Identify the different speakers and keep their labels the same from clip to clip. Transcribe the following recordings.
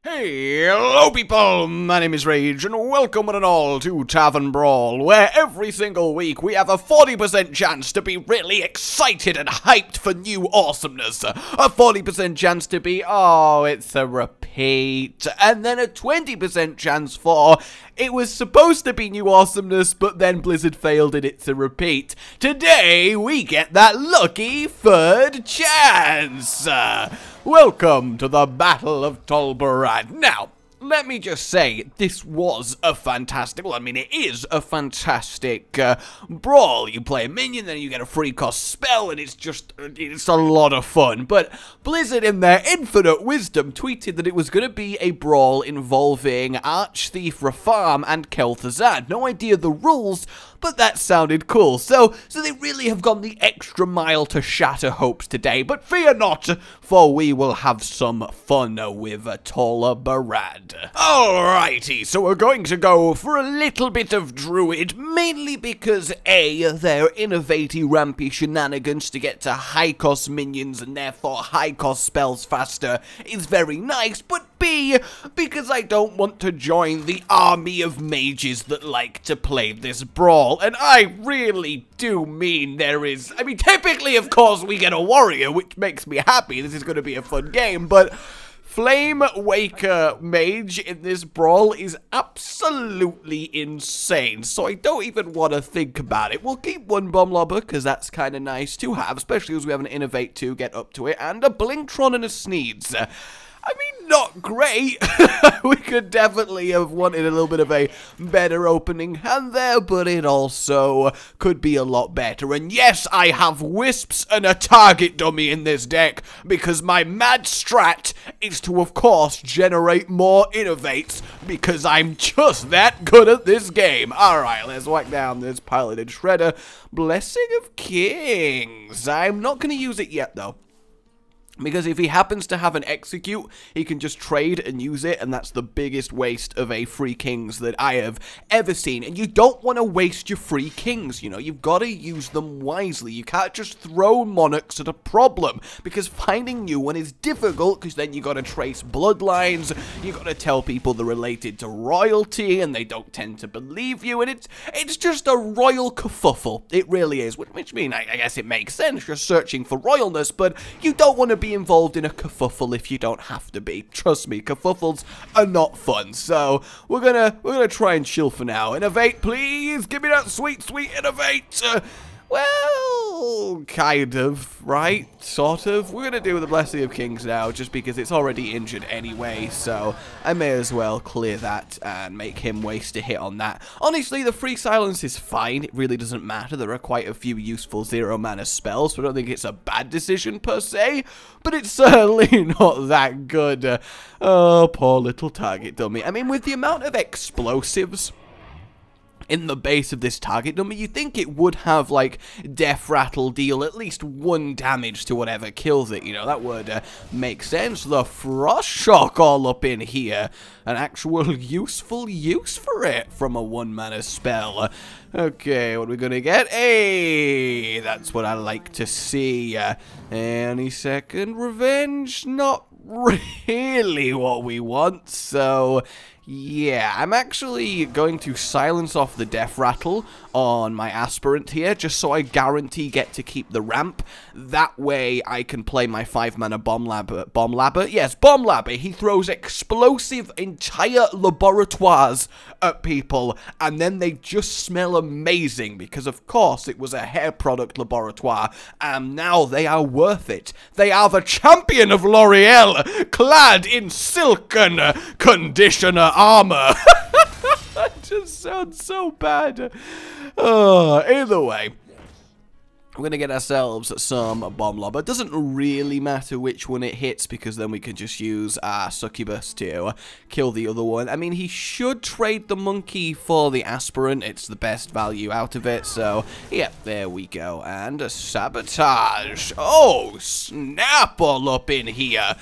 Speaker 1: Hello people, my name is Rage and welcome one and all to Tavern Brawl, where every single week we have a 40% chance to be really excited and hyped for new awesomeness, a 40% chance to be, oh, it's a repeat, and then a 20% chance for, it was supposed to be new awesomeness, but then Blizzard failed and it's a repeat. Today we get that lucky third chance! Welcome to the Battle of TOL BARAD. Now, let me just say, this was a fantastic, well, I mean, it is a fantastic brawl. You play a minion, then you get a free cost spell, and it's a lot of fun. But Blizzard, in their infinite wisdom, tweeted that it was going to be a brawl involving Archthief Rafam and Kel'Thuzad. No idea the rules, but that sounded cool. So they really have gone the extra mile to shatter hopes today. But fear not, for we will have some fun with TOL BARAD. Alrighty, so we're going to go for a little bit of Druid, mainly because A, their innovative rampy shenanigans to get to high cost minions and therefore high cost spells faster is very nice, but B, because I don't want to join the army of mages that like to play this brawl, and I really do mean typically of course we get a warrior, which makes me happy, this is going to be a fun game, but Flame Waker Mage in this brawl is absolutely insane, so I don't even want to think about it. We'll keep one Bomb Lobber, because that's kind of nice to have, especially as we have an Innovate to get up to it, and a Blingtron and a Sneeds. I mean, not great. We could definitely have wanted a little bit of a better opening hand there, but it also could be a lot better. And yes, I have Wisps and a target dummy in this deck, because my mad strat is to, of course, generate more innovates, because I'm just that good at this game. Alright, let's whack down this piloted shredder. Blessing of Kings. I'm not going to use it yet, though, because if he happens to have an execute, he can just trade and use it, and that's the biggest waste of a free kings that I have ever seen. And you don't want to waste your free kings, you know, you've got to use them wisely. You can't just throw monarchs at a problem, because finding new one is difficult, because then you got to trace bloodlines, you got to tell people they're related to royalty, and they don't tend to believe you, and it's just a royal kerfuffle. It really is, which means, I guess it makes sense, you're searching for royalness, but you don't want to be involved in a kerfuffle if you don't have to be. Trust me, kerfuffles are not fun. So we're gonna try and chill for now. Innovate, please. Give me that sweet innovate. Well, kind of, right? Sort of. We're gonna do the Blessing of Kings now, just because it's already injured anyway, so I may as well clear that and make him waste a hit on that. Honestly, the free silence is fine. It really doesn't matter. There are quite a few useful 0-mana spells, so I don't think it's a bad decision per se, but it's certainly not that good. Oh, poor little target dummy. I mean, with the amount of explosives in the base of this target dummy, you'd think it would have, like, Death Rattle deal at least 1 damage to whatever kills it, you know, that would make sense. The Frost Shock all up in here, an actual useful use for it from a 1-mana spell. Okay, what are we gonna get? Hey, that's what I like to see. Any second revenge? Not really what we want, so yeah, I'm actually going to silence off the Death Rattle on my Aspirant here, just so I guarantee get to keep the ramp. That way I can play my 5-mana Bomb Labber. Yes, Bomb Labber. He throws explosive entire laboratoires at people, and then they just smell amazing, because of course it was a hair product laboratoire, and now they are worth it. They are the champion of L'Oreal, clad in silken conditioner armor. That just sounds so bad. Either way, we're going to get ourselves some Bomb Lobber. It doesn't really matter which one it hits, because then we can just use our Succubus to kill the other one. I mean, he should trade the monkey for the Aspirant. It's the best value out of it. So, yeah, there we go. And a Sabotage. Oh, snap all up in here.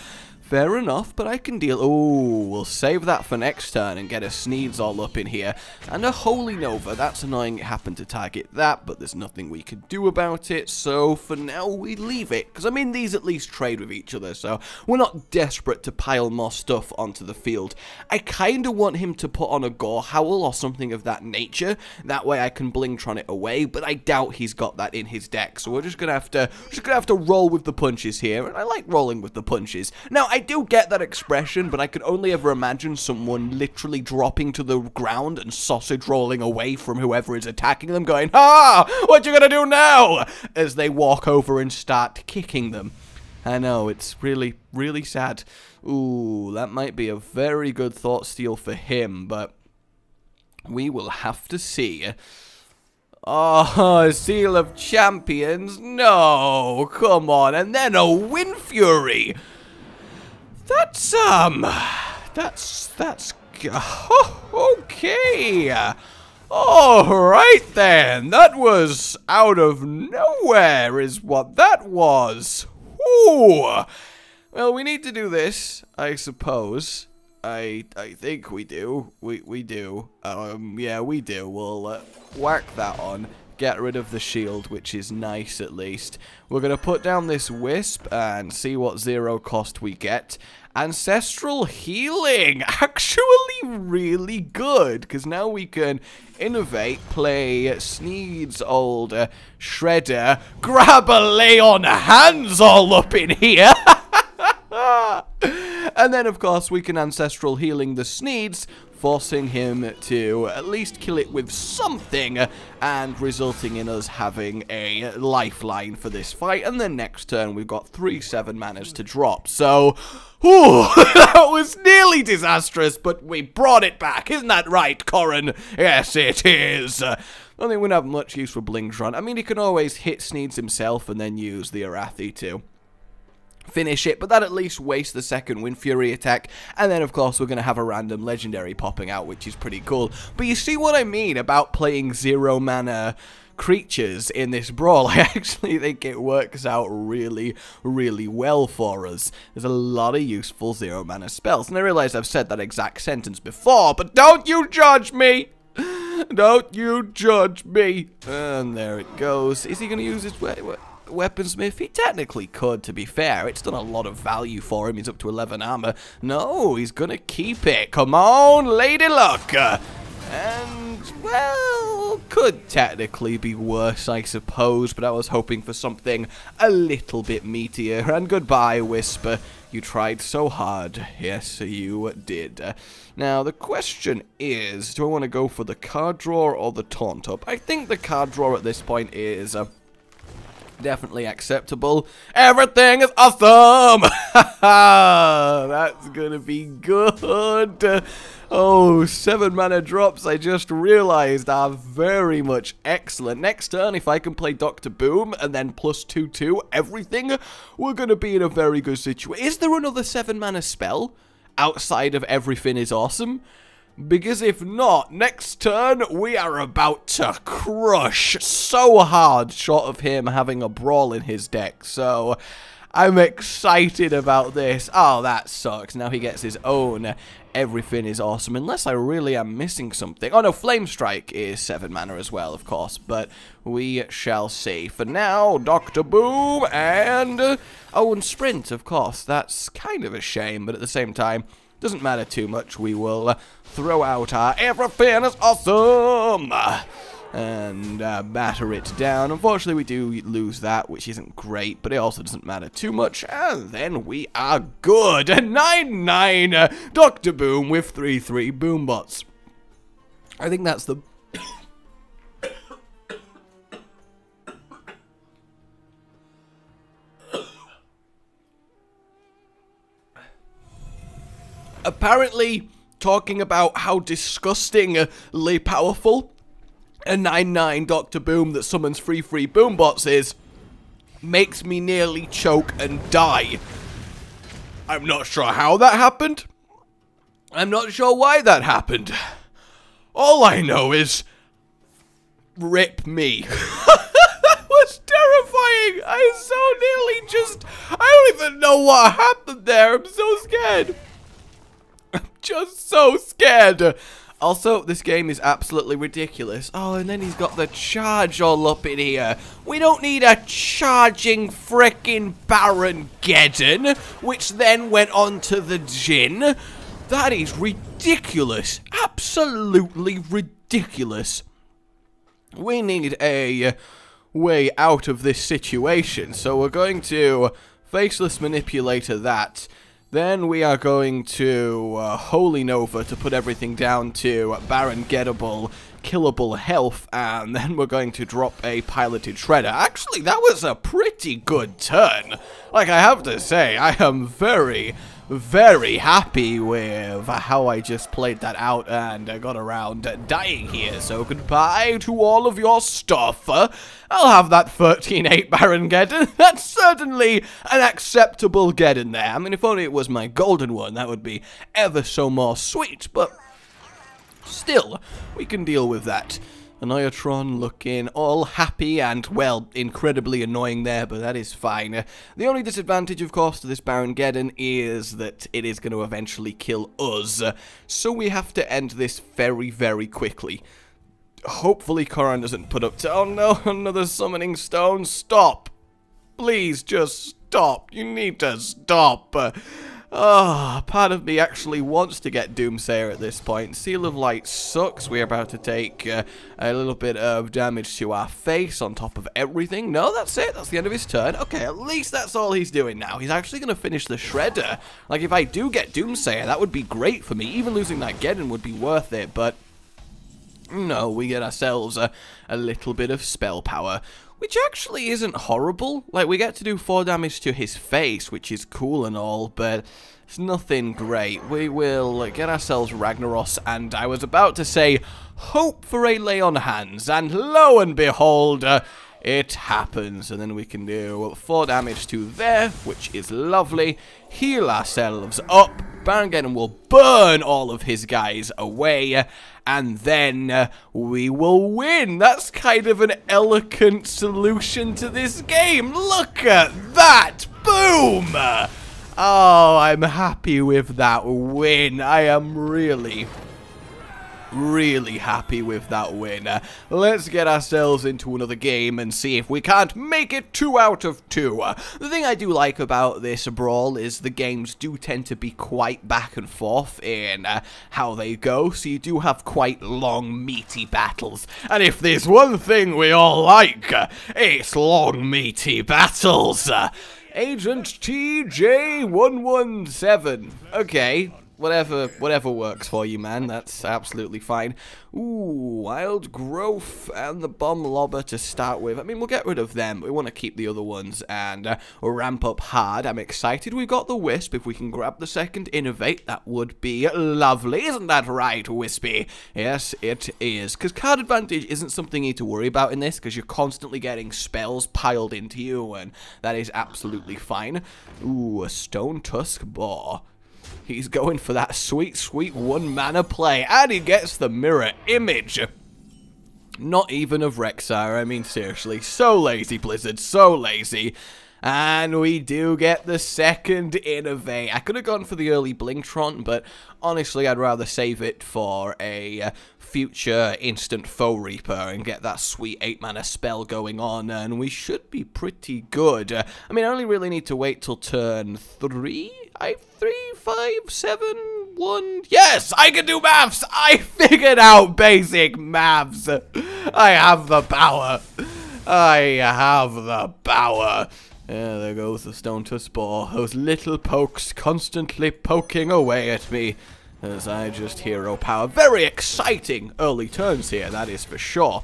Speaker 1: Fair enough, but I can deal. Oh, we'll save that for next turn and get a Sneeds all up in here. And a Holy Nova. That's annoying. It happened to target that, but there's nothing we can do about it. So for now, we leave it. Because, I mean, these at least trade with each other. So we're not desperate to pile more stuff onto the field. I kind of want him to put on a Gore Howl or something of that nature. That way I can Blingtron it away. But I doubt he's got that in his deck. So we're just gonna have to roll with the punches here. And I like rolling with the punches. Now, I do get that expression, but I could only ever imagine someone literally dropping to the ground and sausage rolling away from whoever is attacking them, going, "Ah, what you gonna do now?" as they walk over and start kicking them. I know, it's really, really sad. Ooh, that might be a very good thought steal for him, but we will have to see. Oh, Seal of Champions? No, come on, and then a Wind Fury. That's okay. Alright then, that was out of nowhere is what that was. Ooh. Well, we need to do this, I suppose. I think we do. We do. Yeah, we do. We'll whack that on. Get rid of the shield, which is nice at least. We're going to put down this Wisp and see what 0 cost we get. Ancestral Healing! Actually really good, because now we can innovate, play Sneed's old Shredder, grab a Lay on Hands all up in here! And then, of course, we can Ancestral Healing the Sneeds, forcing him to at least kill it with something, and resulting in us having a lifeline for this fight. And then next turn, we've got 3 7-manas to drop. So, whew, that was nearly disastrous, but we brought it back. Isn't that right, Corrin? Yes, it is. I don't think we'd have much use for Blingtron. I mean, he can always hit Sneeds himself and then use the Arathi too. Finish it, but that at least wastes the second Wind Fury attack, and then of course we're going to have a random legendary popping out, which is pretty cool. But you see what I mean about playing 0-mana creatures in this brawl? I actually think it works out really, really well for us. There's a lot of useful 0-mana spells, and I realize I've said that exact sentence before, but don't you judge me! Don't you judge me! And there it goes. Is he going to use his Weaponsmith? He technically could, to be fair. It's done a lot of value for him. He's up to 11 armor. No, he's gonna keep it. Come on, Lady Luck. And, well, could technically be worse, I suppose, but I was hoping for something a little bit meatier. And goodbye, Whisper. You tried so hard. Yes, you did. Now, the question is, do I want to go for the card draw or the taunt up? I think the card draw at this point is definitely acceptable. Everything is awesome! That's gonna be good. Oh, 7-mana drops, I just realized, are very much excellent. Next turn, if I can play Dr. Boom and then plus 2/2 everything, we're gonna be in a very good situation. Is there another 7-mana spell outside of Everything is Awesome? Because if not, next turn, we are about to crush so hard, short of him having a Brawl in his deck. So, I'm excited about this. Oh, that sucks. Now he gets his own Everything is Awesome, unless I really am missing something. Oh no, Flame Strike is 7-mana as well, of course, but we shall see. For now, Dr. Boom and... oh, and Sprint, of course. That's kind of a shame, but at the same time, doesn't matter too much. We will throw out our Everything is Awesome and batter it down. Unfortunately, we do lose that, which isn't great, but it also doesn't matter too much. And then we are good. 9/9 Dr. Boom with 3/3 Boombots. I think that's the... apparently, talking about how disgustingly powerful a 9/9 Dr. Boom that summons 3/3 Boombots is, makes me nearly choke and die. I'm not sure how that happened. I'm not sure why that happened. All I know is, rip me. That was terrifying. dying. I so nearly just... I don't even know what happened there. I'm so scared. I'm just so scared. Also, this game is absolutely ridiculous. Oh, and then he's got the charge all up in here. We don't need a charging frickin' Baron-geddon, which then went on to the Jin. That is ridiculous. Absolutely ridiculous. We need a way out of this situation, so we're going to Faceless Manipulator that. Then we are going to Holy Nova to put everything down to Baron Gettable, Killable Health, and then we're going to drop a Piloted Shredder. Actually, that was a pretty good turn. Like, I have to say, I am very, very happy with how I just played that out and got around dying here. So goodbye to all of your stuff. I'll have that 13-8 Baron Geddon. That's certainly an acceptable Geddon there. I mean, if only it was my golden one, that would be ever so more sweet, but still, we can deal with that. Anniotron looking all happy and, well, incredibly annoying there, but that is fine. The only disadvantage, of course, to this Baron Geddon is that it is going to eventually kill us, so we have to end this very, very quickly. Hopefully Koran doesn't put up to... Oh no, another summoning stone. Stop. Please, just stop. You need to stop. Part of me actually wants to get Doomsayer at this point. Seal of Light sucks. We're about to take a little bit of damage to our face on top of everything. No, that's it. That's the end of his turn. Okay, at least that's all he's doing now. He's actually going to finish the Shredder. Like, if I do get Doomsayer, that would be great for me. Even losing that Geddon would be worth it, but... no, we get ourselves a little bit of spell power, which actually isn't horrible. Like, we get to do 4 damage to his face, which is cool and all, but it's nothing great. We will get ourselves Ragnaros, and I was about to say, hope for a lay on hands, and lo and behold, it happens. And then we can do 4 damage to there, which is lovely. Heal ourselves up. Baron Geddon will burn all of his guys away, and then we will win. That's kind of an elegant solution to this game. Look at that! Boom! Oh, I'm happy with that win. I am really happy with that win. Let's get ourselves into another game and see if we can't make it 2 out of 2. The thing I do like about this Brawl is the games do tend to be quite back and forth in how they go, so you do have quite long, meaty battles. And if there's one thing we all like, it's long, meaty battles. Agent TJ117. Okay. Whatever works for you, man. That's absolutely fine. Ooh, Wild Growth and the Bomb Lobber to start with. I mean, we'll get rid of them. We want to keep the other ones and ramp up hard. I'm excited we've got the Wisp. If we can grab the second Innovate, that would be lovely. Isn't that right, Wispy? Yes, it is. Because card advantage isn't something you need to worry about in this, because you're constantly getting spells piled into you, and that is absolutely fine. Ooh, a Stone Tusk Boar. He's going for that sweet, sweet 1-mana play, and he gets the mirror image. Not even of Rexar, I mean, seriously. So lazy, Blizzard, so lazy. And we do get the second Innovate. I could have gone for the early Blinktron, but honestly, I'd rather save it for a future instant Foe Reaper and get that sweet 8-mana spell going on, and we should be pretty good. I mean, I only really need to wait till turn 3? 3, 5, 7, 1. Yes, I can do maths. I figured out basic maths. I have the power. I have the power. Yeah, there goes the Stone Tusk Boar. Those little pokes constantly poking away at me as I just hero power. Very exciting early turns here, that is for sure.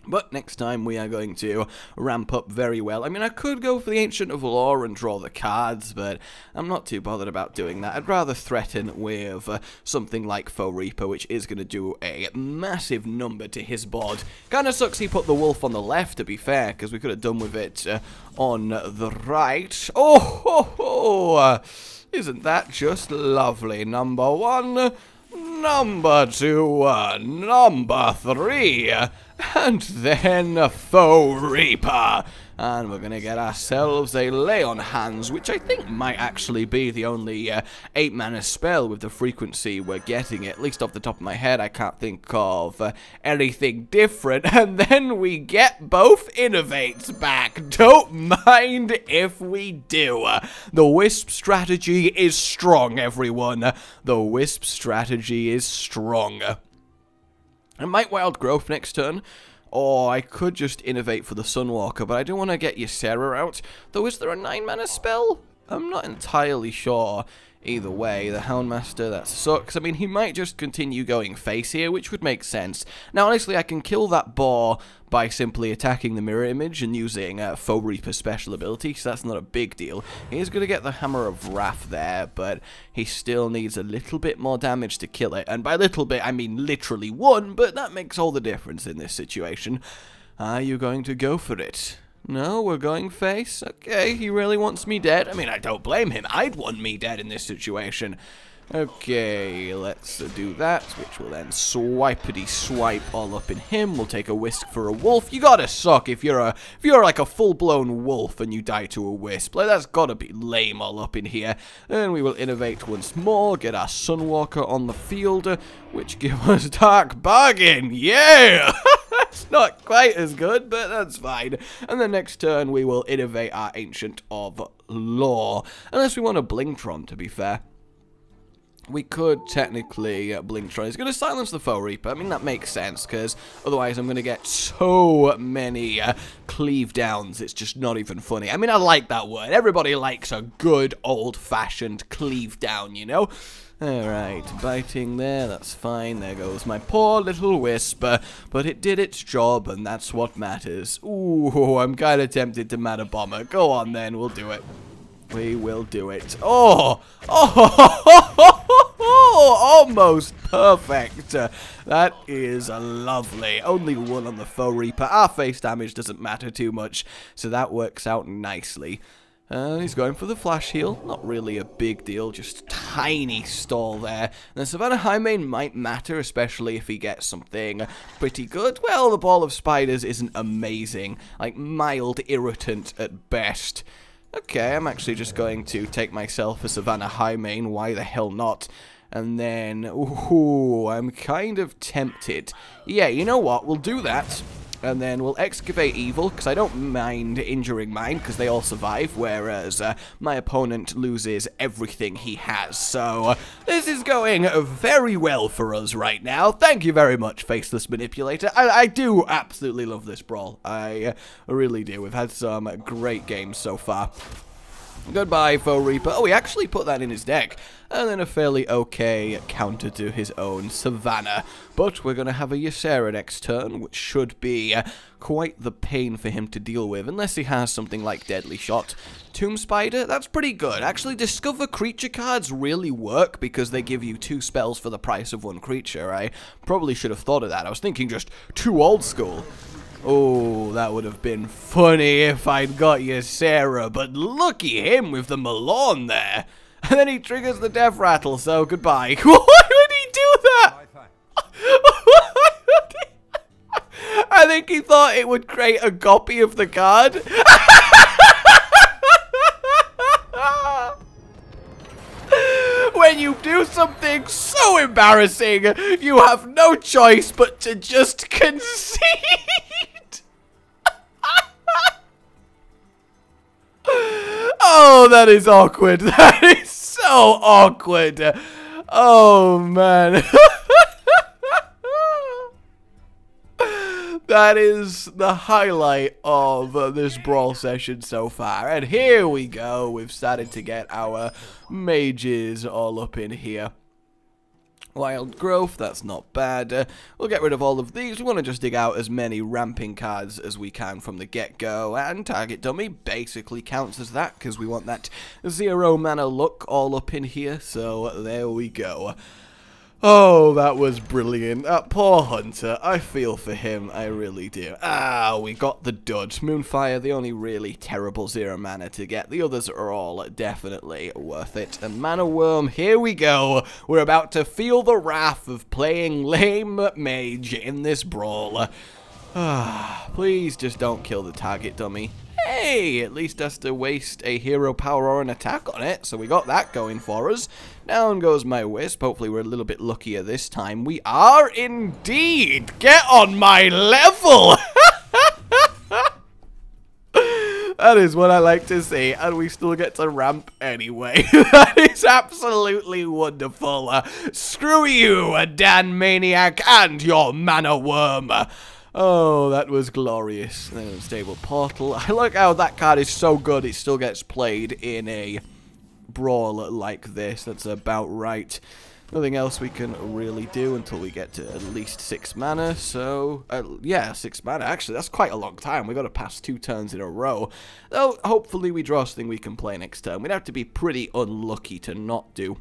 Speaker 1: But next time we are going to ramp up very well. I mean, I could go for the Ancient of Lore and draw the cards, but I'm not too bothered about doing that. I'd rather threaten with something like Foe Reaper, which is going to do a massive number to his board. Kinda sucks he put the Wolf on the left, to be fair, because we could have done with it on the right. Oh, ho, ho. Isn't that just lovely? Number 1, number 2, number 3... and then Foe Reaper. And we're going to get ourselves a Lay on Hands, which I think might actually be the only 8 mana spell with the frequency we're getting it. At least off the top of my head, I can't think of anything different. And then we get both Innovates back. Don't mind if we do. The Wisp strategy is strong, everyone. The Wisp strategy is strong. I might Wild Growth next turn. Or I could just Innovate for the Sunwalker, but I don't want to get Ysera out. Though, is there a 9 mana spell? I'm not entirely sure. Either way, the Houndmaster, that sucks. I mean, he might just continue going face here, which would make sense. Now, honestly, I can kill that boar by simply attacking the mirror image and using Foe Reaper special ability, so that's not a big deal. He's going to get the Hammer of Wrath there, but he still needs a little bit more damage to kill it. And by little bit, I mean literally 1, but that makes all the difference in this situation. Are you going to go for it? No, we're going face? Okay, he really wants me dead. I mean, I don't blame him. I'd want me dead in this situation. Okay, let's do that, which will then swipety-swipe all up in him. We'll take a Wisp for a wolf. You gotta suck if you're like a full-blown wolf and you die to a Wisp. Like, that's gotta be lame all up in here. Then we will Innovate once more, get our Sunwalker on the field, which give us Dark Bargain. Yeah! It's not quite as good, but that's fine. And then next turn, we will Innovate our Ancient of Law. Unless we want a Blingtron, to be fair. We could technically Blingtron. He's going to silence the Foe Reaper. I mean, that makes sense, because otherwise I'm going to get so many cleave downs. It's just not even funny. I mean, I like that word. Everybody likes a good old-fashioned cleave down, you know? Alright, biting there, that's fine. There goes my poor little Wisp. But it did its job, and that's what matters. Ooh, I'm kind of tempted to Mana Bomber. Go on, then. We'll do it. We will do it. Oh! Oh! Almost perfect. That is lovely. Only 1 on the Foe Reaper. Our face damage doesn't matter too much, so that works out nicely. He's going for the Flash Heal. Not really a big deal, just a tiny stall there. And the Savannah Highmane might matter, especially if he gets something pretty good. Well, the Ball of Spiders isn't amazing. Like, mild irritant at best. Okay, I'm actually just going to take myself a Savannah Highmane. Why the hell not? And then, ooh, I'm kind of tempted. Yeah, you know what? We'll do that. And then we'll Excavate Evil, because I don't mind injuring mine, because they all survive, whereas my opponent loses everything he has. So, this is going very well for us right now. Thank you very much, Faceless Manipulator. I do absolutely love this Brawl. I really do. We've had some great games so far. Goodbye, Foe Reaper. Oh, he actually put that in his deck. And then a fairly okay counter to his own Savannah. But we're going to have a Ysera next turn, which should be quite the pain for him to deal with, unless he has something like Deadly Shot. Tomb Spider, that's pretty good. Actually, Discover Creature cards really work because they give you 2 spells for the price of 1 creature. I probably should have thought of that. I was thinking just too old school. Oh, that would have been funny if I'd got Ysera, but looky him with the Malorn there. And then he triggers the Death Rattle, so goodbye. Why would he do that? I think he thought it would create a copy of the card. When you do something so embarrassing, you have no choice but to just concede. Oh, that is awkward. That is so awkward. Oh, man. That is the highlight of this Brawl session so far. And here we go. We've started to get our mages all up in here. Wild Growth, that's not bad. We'll get rid of all of these. We want to just dig out as many ramping cards as we can from the get-go. And Target Dummy basically counts as that, because we want that 0 mana look all up in here. So there we go. Oh, that was brilliant. Poor Hunter. I feel for him. I really do. Ah, we got the dud. Moonfire, the only really terrible 0 mana to get. The others are all definitely worth it. And Mana Worm, here we go. We're about to feel the wrath of playing lame mage in this Brawl. Please just don't kill the Target Dummy. hey, at least has to waste a hero power or an attack on it, so we got that going for us. Down goes my Wisp. Hopefully we're a little bit luckier this time. We are indeed! Get on my level! That is what I like to see, and we still get to ramp anyway. That is absolutely wonderful. Screw you, Dan Maniac, and your Mana Worm. Oh, that was glorious. Then Unstable Portal. I like how that card is so good, it still gets played in a Brawl like this. That's about right. Nothing else we can really do until we get to at least 6 mana, so, yeah, 6 mana. Actually, that's quite a long time. We got to pass 2 turns in a row. Though, hopefully we draw something we can play next turn. We'd have to be pretty unlucky to not do,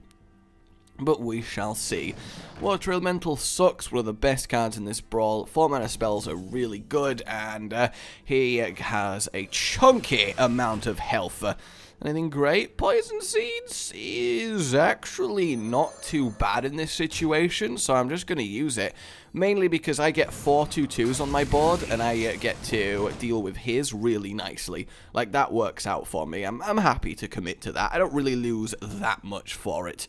Speaker 1: but we shall see. Water Elemental sucks, one of the best cards in this Brawl. 4 mana spells are really good, and he has a chunky amount of health. Anything great? Poison Seeds is actually not too bad in this situation, so I'm just going to use it. Mainly because I get 4 2/2s on my board, and I get to deal with his really nicely. Like, that works out for me. I'm happy to commit to that. I don't really lose that much for it.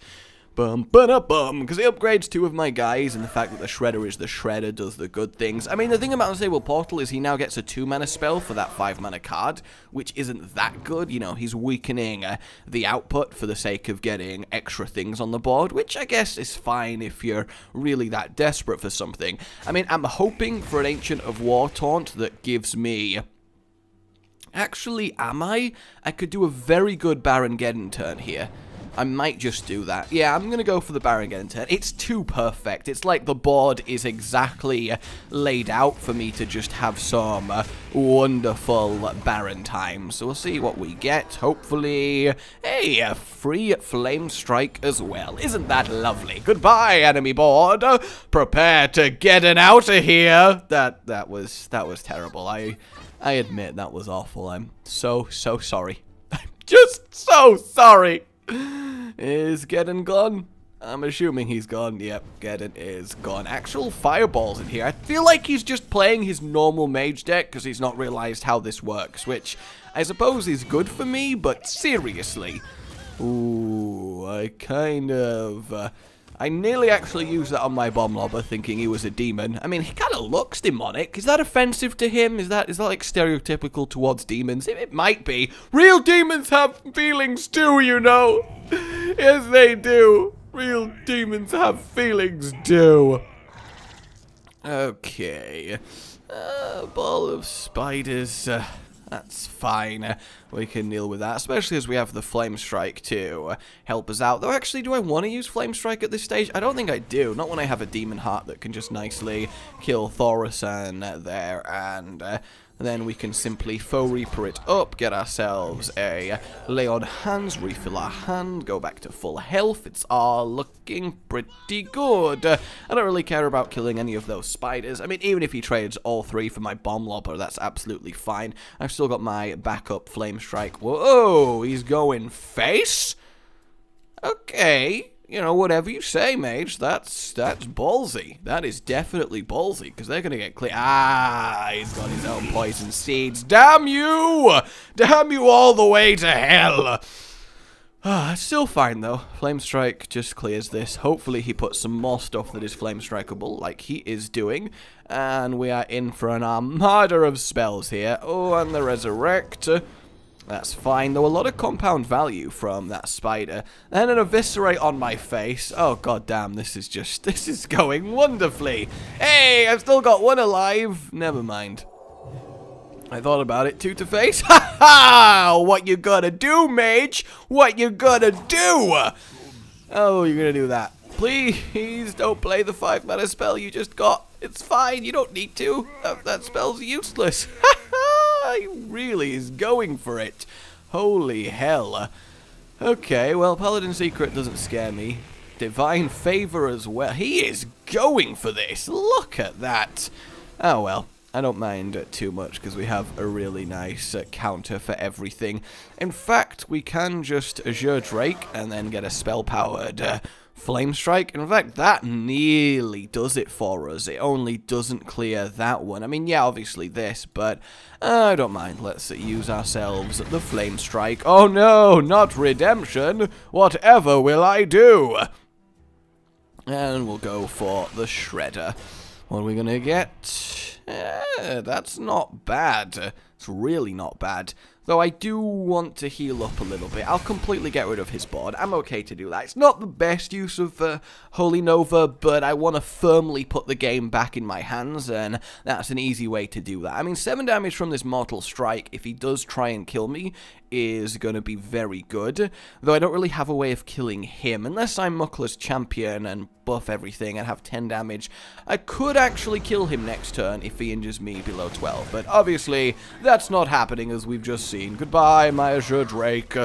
Speaker 1: Because it upgrades 2 of my guys, and the fact that the Shredder is the Shredder does the good things. I mean, the thing about Unstable Portal is he now gets a 2 mana spell for that 5 mana card, which isn't that good. You know, he's weakening the output for the sake of getting extra things on the board, which I guess is fine if you're really that desperate for something. I mean, I'm hoping for an Ancient of War taunt that gives me... Actually, am I? I could do a very good Baron Geddon turn here. I might just do that. Yeah, I'm going to go for the Baron Geddon turn. It's too perfect. It's like the board is exactly laid out for me to just have some wonderful Baron time. So we'll see what we get. Hopefully, hey, a free Flame Strike as well. Isn't that lovely? Goodbye, enemy board. Prepare to get out of here. That was terrible. I admit that was awful. I'm so sorry. I'm just so sorry. Is Geddon gone? I'm assuming he's gone. Yep, Geddon is gone. Actual fireballs in here. I feel like he's just playing his normal mage deck because he's not realized how this works, which I suppose is good for me, but seriously. Ooh, I nearly actually used that on my bomb lobber thinking he was a demon. I mean, he kind of looks demonic. Is that offensive to him? Is that like stereotypical towards demons? It might be. Real demons have feelings too, you know. Yes, they do. Real demons have feelings too. Okay. Ball of spiders. That's fine. We can deal with that, especially as we have the Flame Strike to help us out. Though, actually, do I want to use Flame Strike at this stage? I don't think I do. Not when I have a Demon Heart that can just nicely kill Thaurissan there, and then we can simply Foe Reaper it up, get ourselves a Lay on Hands, refill our hand, go back to full health. It's all looking pretty good. I don't really care about killing any of those spiders. I mean, even if he trades all 3 for my Bomb Lobber, that's absolutely fine. I've still got my backup Flame Strike. Whoa, he's going face? Okay. You know, whatever you say, mage, that's ballsy. That is definitely ballsy, because they're going to get clear. Ah, he's got his own poison seeds. Damn you! Damn you all the way to hell! Ah, it's still fine, though. Flame Strike just clears this. Hopefully he puts some more stuff that is Flame Strikeable, like he is doing. And we are in for an armada of spells here. Oh, and the Resurrect. That's fine, though a lot of compound value from that spider. And an Eviscerate on my face. Oh, goddamn, this is going wonderfully. Hey, I've still got 1 alive. Never mind. I thought about it. 2 to face. Ha ha! What you gonna do, mage? What you gonna do? Oh, you're gonna do that. Please don't play the 5 mana spell you just got. It's fine, you don't need to. That spell's useless. Ha ha! He really is going for it. Holy hell. Okay, well, Paladin Secret doesn't scare me. Divine Favor as well. He is going for this. Look at that. Oh, well. I don't mind too much because we have a really nice counter for everything. In fact, we can just Azure Drake and then get a spell-powered Flame Strike. In fact, that nearly does it for us. It only doesn't clear that one. I mean, yeah, obviously this, but I don't mind. Let's use ourselves the Flame Strike. Oh no, not redemption. Whatever will I do? And we'll go for the Shredder. What are we gonna get? That's not bad. It's really not bad. Though I do want to heal up a little bit. I'll completely get rid of his board. I'm okay to do that. It's not the best use of Holy Nova, but I want to firmly put the game back in my hands, and that's an easy way to do that. I mean, 7 damage from this Mortal Strike, if he does try and kill me, is going to be very good. Though I don't really have a way of killing him, unless I'm Muckla's champion and buff everything and have 10 damage. I could actually kill him next turn if he injures me below 12, but obviously that's not happening, as we've just seen. Goodbye, my Azure Drake.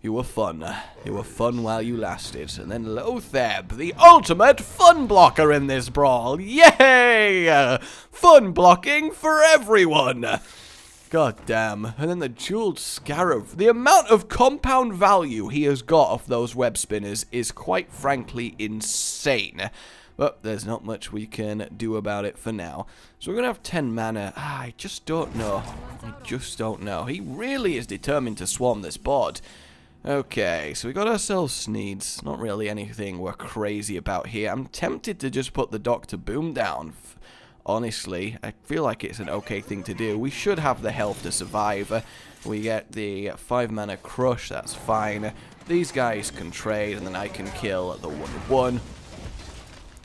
Speaker 1: You were fun. You were fun while you lasted. And then Lotheb, the ultimate fun blocker in this brawl. Yay! Fun blocking for everyone. God damn. And then the Jeweled Scarab. The amount of compound value he has got off those web spinners is quite frankly insane. But there's not much we can do about it for now. So we're going to have 10 mana. I just don't know. I just don't know. He really is determined to swarm this board. Okay, so we got ourselves Sneeds. Not really anything we're crazy about here. I'm tempted to just put the Dr. Boom down. Honestly, I feel like it's an okay thing to do. We should have the health to survive. We get the 5 mana crush, that's fine. These guys can trade, and then I can kill the 1/1.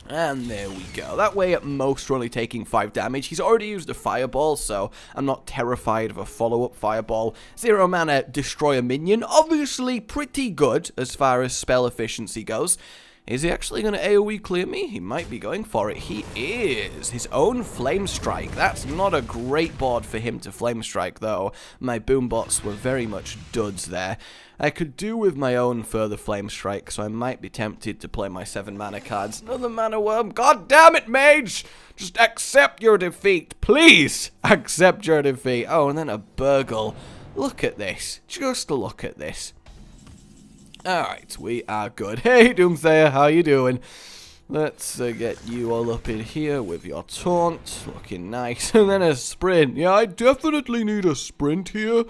Speaker 1: And there we go. That way, at most, we're only taking 5 damage. He's already used a fireball, so I'm not terrified of a follow-up fireball. 0 mana, destroy a minion. Obviously, pretty good as far as spell efficiency goes. Is he actually going to AoE clear me? He might be going for it. He is. His own Flame Strike. That's not a great board for him to Flame Strike, though. My boombots were very much duds there. I could do with my own further Flame Strike, so I might be tempted to play my 7 mana cards. Another mana worm. God damn it, mage! Just accept your defeat. Please accept your defeat. Oh, and then a Burgle. Look at this. Just look at this. Alright, we are good. Hey, Doomsayer, how you doing? Let's get you all up in here with your taunt. Looking nice. And then a sprint. Yeah, I definitely need a sprint here.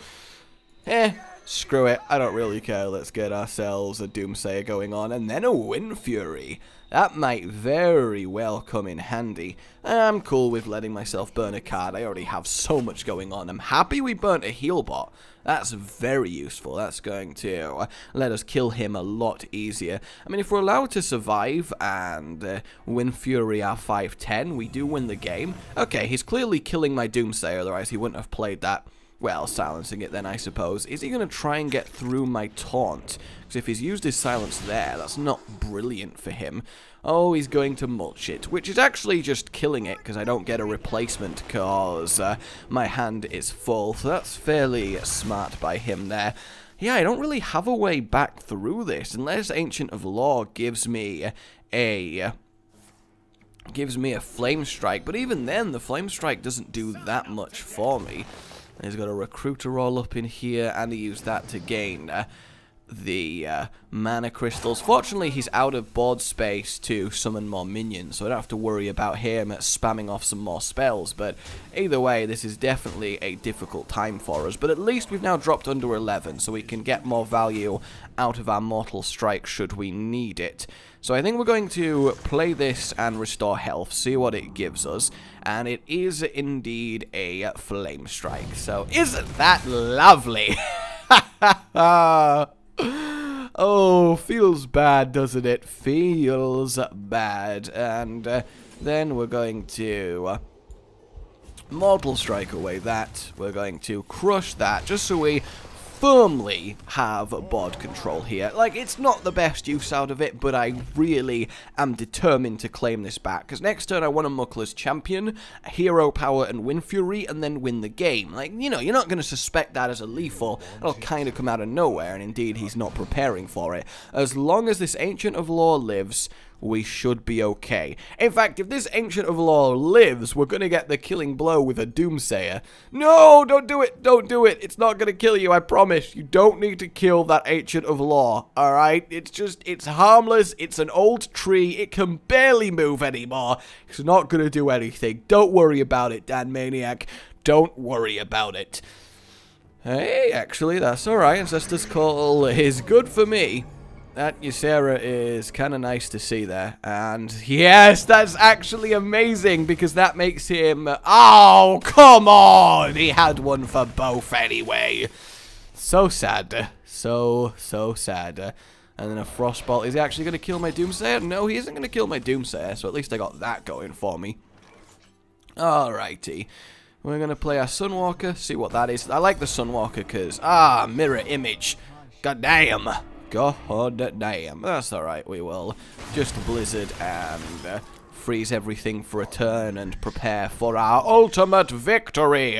Speaker 1: Screw it. I don't really care. Let's get ourselves a Doomsayer going on. And then a Wind Fury. That might very well come in handy. I'm cool with letting myself burn a card. I already have so much going on. I'm happy we burnt a heal bot. That's very useful. That's going to let us kill him a lot easier. I mean, if we're allowed to survive and Wind Fury our 5/10, we do win the game. Okay, he's clearly killing my Doomsayer, otherwise he wouldn't have played that. Well, silencing it then, I suppose. Is he going to try and get through my taunt? Because if he's used his silence there, that's not brilliant for him. Oh, he's going to mulch it, which is actually just killing it, because I don't get a replacement, because my hand is full. So that's fairly smart by him there. Yeah, I don't really have a way back through this, unless Ancient of Law gives me a Flame Strike. But even then, the Flame Strike doesn't do that much for me. He's got a Recruiter all up in here, and he used that to gain the mana crystals. Fortunately, he's out of board space to summon more minions, so I don't have to worry about him spamming off some more spells. But either way, this is definitely a difficult time for us. But at least we've now dropped under 11, so we can get more value out of our Mortal Strike should we need it. So I think we're going to play this and restore health, see what it gives us. And it is indeed a Flame Strike. So isn't that lovely? Oh, feels bad, doesn't it? Feels bad. And then we're going to Mortal Strike away that. We're going to crush that, just so we firmly have board control here. Like, it's not the best use out of it, but I really am determined to claim this back, because next turn I want a Muckla's champion, hero power and Wind Fury, and then win the game. Like, you know, you're not going to suspect that as a lethal. It'll kind of come out of nowhere, and indeed he's not preparing for it. As long as this Ancient of Law lives, we should be okay. In fact, if this Ancient of Law lives, we're going to get the killing blow with a Doomsayer. No, don't do it. Don't do it. It's not going to kill you, I promise. You don't need to kill that Ancient of Law, alright? It's harmless. It's an old tree. It can barely move anymore. It's not going to do anything. Don't worry about it, Dan Maniac. Don't worry about it. Hey, actually, that's alright. Ancestor's Call is good for me. That Ysera is kind of nice to see there. And yes, that's actually amazing because that makes him... Oh, come on! He had one for both anyway. So sad. So sad. And then a Frostbolt. Is he actually going to kill my Doomsayer? No, he isn't going to kill my Doomsayer. So at least I got that going for me. Alrighty. We're going to play our Sunwalker, see what that is. I like the Sunwalker because, mirror image. God damn. God damn. That's alright, we will just Blizzard and freeze everything for a turn and prepare for our ultimate victory.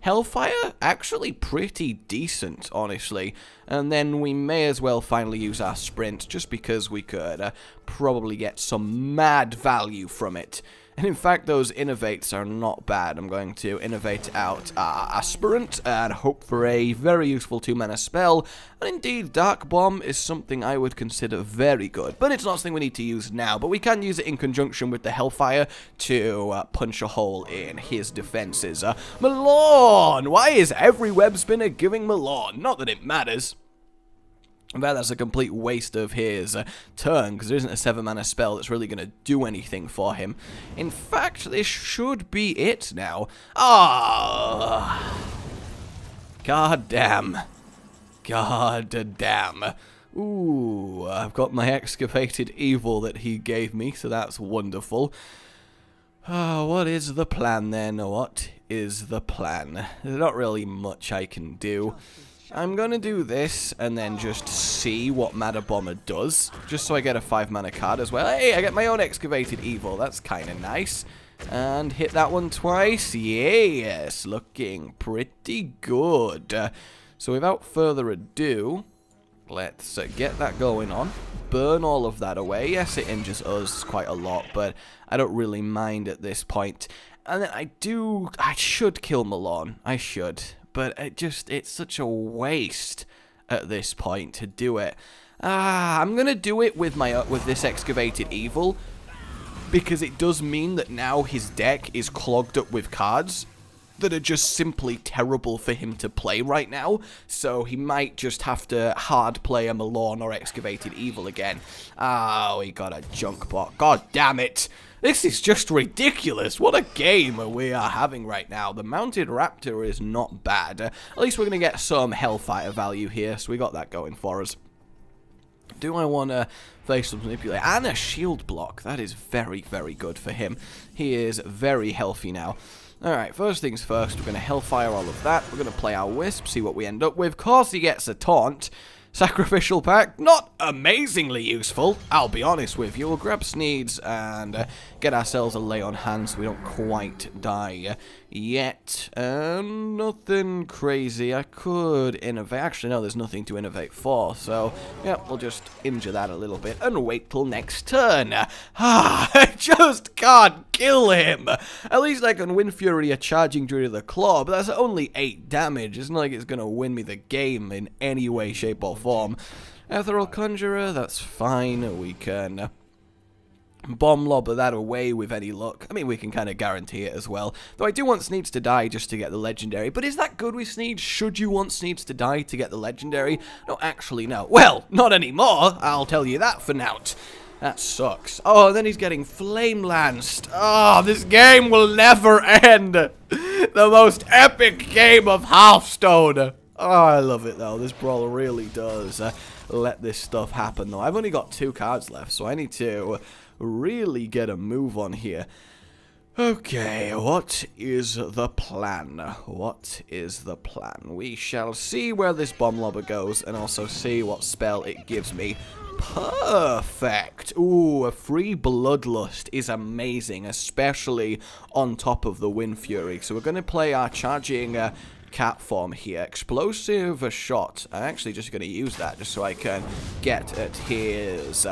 Speaker 1: Hellfire, actually pretty decent, honestly. And then we may as well finally use our Sprint, just because we could probably get some mad value from it. And in fact, those innovates are not bad. I'm going to innovate out Aspirant and hope for a very useful 2-mana spell. And indeed, Dark Bomb is something I would consider very good. But it's not something we need to use now. But we can use it in conjunction with the Hellfire to punch a hole in his defenses. Malorn! Why is every web spinner giving Malorn? Not that it matters. I bet that's a complete waste of his turn, because there isn't a 7-mana spell that's really going to do anything for him. In fact, this should be it now. Ah! God damn. God damn. Ooh, I've got my Excavated Evil that he gave me, so that's wonderful. What is the plan then? What is the plan? There's not really much I can do. I'm going to do this and then just see what Mana Bomber does, just so I get a 5-mana card as well. Hey, I get my own Excavated Evil. That's kind of nice. And hit that one twice. Yes, looking pretty good. So without further ado, let's get that going on. Burn all of that away. Yes, it injures us quite a lot, but I don't really mind at this point. And then I should kill Malorn. I should. But it's such a waste at this point to do it. I'm gonna do it with this Excavated Evil, because it does mean that now his deck is clogged up with cards that are just simply terrible for him to play right now. So he might just have to hard play a Malorn or Excavated Evil again. Oh, he got a junk bot. God damn it. This is just ridiculous. What a game we are having right now. The Mounted Raptor is not bad. At least we're going to get some Hellfire value here, so we got that going for us. Do I want to face some Manipulate? And a Shield Block. That is very, very good for him. He is very healthy now. Alright, first things first, we're going to Hellfire all of that. We're going to play our Wisp, see what we end up with. Of course he gets a Taunt. Sacrificial Pact, not amazingly useful, I'll be honest with you. We'll grab Sneeds and get ourselves a lay on hands so we don't quite die yet. Nothing crazy. I could innovate. Actually, no, there's nothing to innovate for, so yeah, we'll just injure that a little bit and wait till next turn. I just can't kill him. At least I can win Fury a charging Druid of the Claw, but that's only 8 damage. It's not like it's going to win me the game in any way, shape, or form. Ethereal Conjurer, that's fine. We can Bomb Lobber that away with any luck. I mean, we can kind of guarantee it as well. Though I do want Sneeds to die just to get the Legendary. But is that good with Sneeds? Should you want Sneeds to die to get the Legendary? No, actually, no. Well, not anymore. I'll tell you that for now. That sucks. Oh, and then he's getting Flame Lanced. Oh, this game will never end. The most epic game of Hearthstone. Oh, I love it, though. This Brawl really does let this stuff happen, though. I've only got 2 cards left, so I need to really get a move on here. Okay, what is the plan? What is the plan? We shall see where this Bomb Lobber goes, and also see what spell it gives me. Perfect! Ooh, a free Bloodlust is amazing, especially on top of the Wind Fury. So we're going to play our charging cat form here. Explosive Shot. I'm actually just going to use that just so I can get at his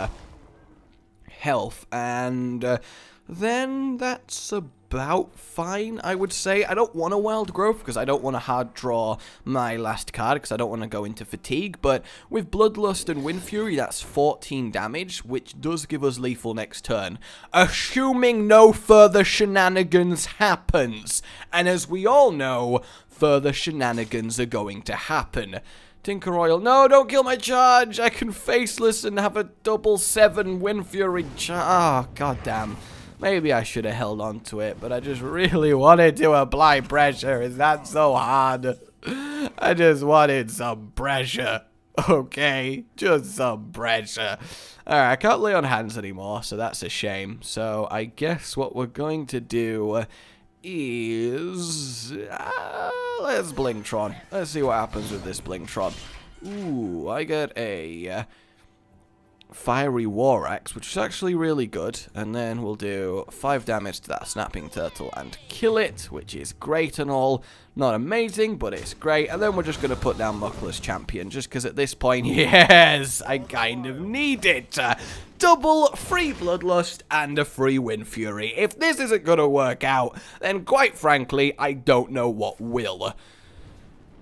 Speaker 1: health, and then that's about fine, I would say. I don't want a wild growth because I don't want to hard draw my last card because I don't want to go into fatigue, but with Bloodlust and Wind Fury, that's 14 damage, which does give us lethal next turn, assuming no further shenanigans happens. And as we all know, further shenanigans are going to happen. Tinker Oil, no, don't kill my charge. I can faceless and have a double 7 Wind Fury charge. Oh, goddamn. Maybe I should have held on to it, but I just really wanted to apply pressure. Is that so hard? I just wanted some pressure. Okay, just some pressure. Alright, I can't lay on hands anymore, so that's a shame. So I guess what we're going to do is... let's Blingtron. Let's see what happens with this Blingtron. Ooh, I get a... Fiery War Axe, which is actually really good, and then we'll do 5 damage to that Snapping Turtle and kill it, which is great and all. Not amazing, but it's great, and then we're just going to put down Muckless Champion, just because at this point, yes, I kind of need it. Double free Bloodlust and a free Wind Fury. If this isn't going to work out, then quite frankly, I don't know what will.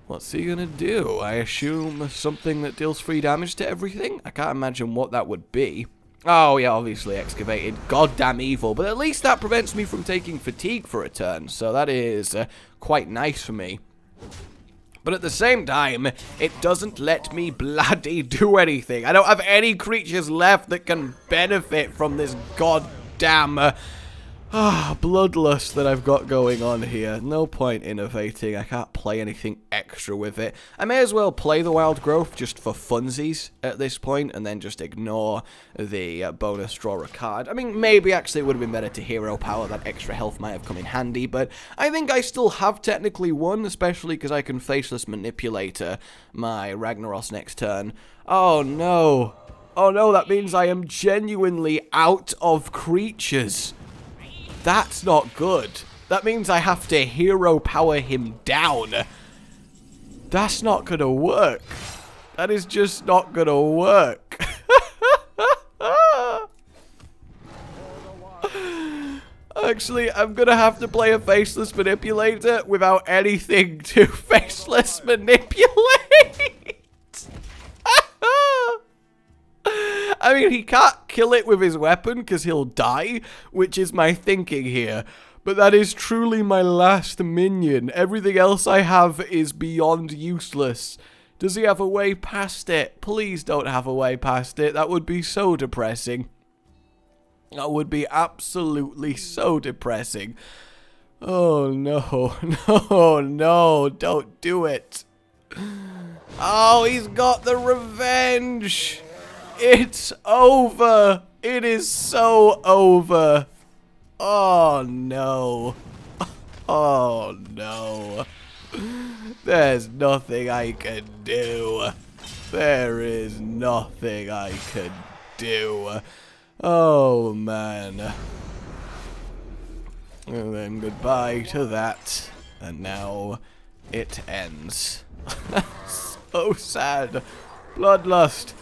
Speaker 1: What's he gonna do? I assume something that deals 3 damage to everything? I can't imagine what that would be. Oh, yeah, obviously excavated. Goddamn evil. But at least that prevents me from taking fatigue for a turn. So that is quite nice for me. But at the same time, it doesn't let me bloody do anything. I don't have any creatures left that can benefit from this goddamn... bloodlust that I've got going on here. No point innovating. I can't play anything extra with it. I may as well play the wild growth just for funsies at this point and then just ignore the bonus draw a card. I mean, maybe actually it would have been better to hero power. That extra health might have come in handy, but I think I still have technically won, especially because I can faceless manipulator my Ragnaros next turn. Oh no. Oh no, that means I am genuinely out of creatures. That's not good. That means I have to hero power him down. That's not gonna work. That is just not gonna work. Actually, I'm gonna have to play a faceless manipulator without anything to faceless manipulate. I mean, he can't kill it with his weapon because he'll die, which is my thinking here. But that is truly my last minion. Everything else I have is beyond useless. Does he have a way past it? Please don't have a way past it. That would be so depressing. That would be absolutely so depressing. Oh, no. No, no. Don't do it. Oh, he's got the revenge. It's over. It is so over. Oh, no. Oh, no. There's nothing I can do. There is nothing I can do. Oh, man. And then goodbye to that. And now it ends. So sad. Bloodlust.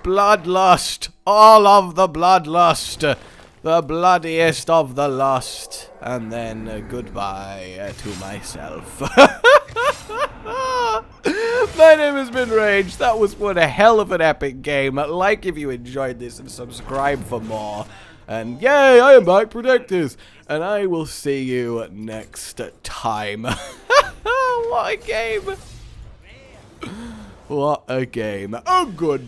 Speaker 1: Bloodlust. All of the bloodlust. The bloodiest of the lust. And then goodbye to myself. My name has been Rage. That was one hell of an epic game. Like if you enjoyed this and subscribe for more. And yay, I am back, Protectors. And I will see you next time. What a game. What a game. Oh, goodbye.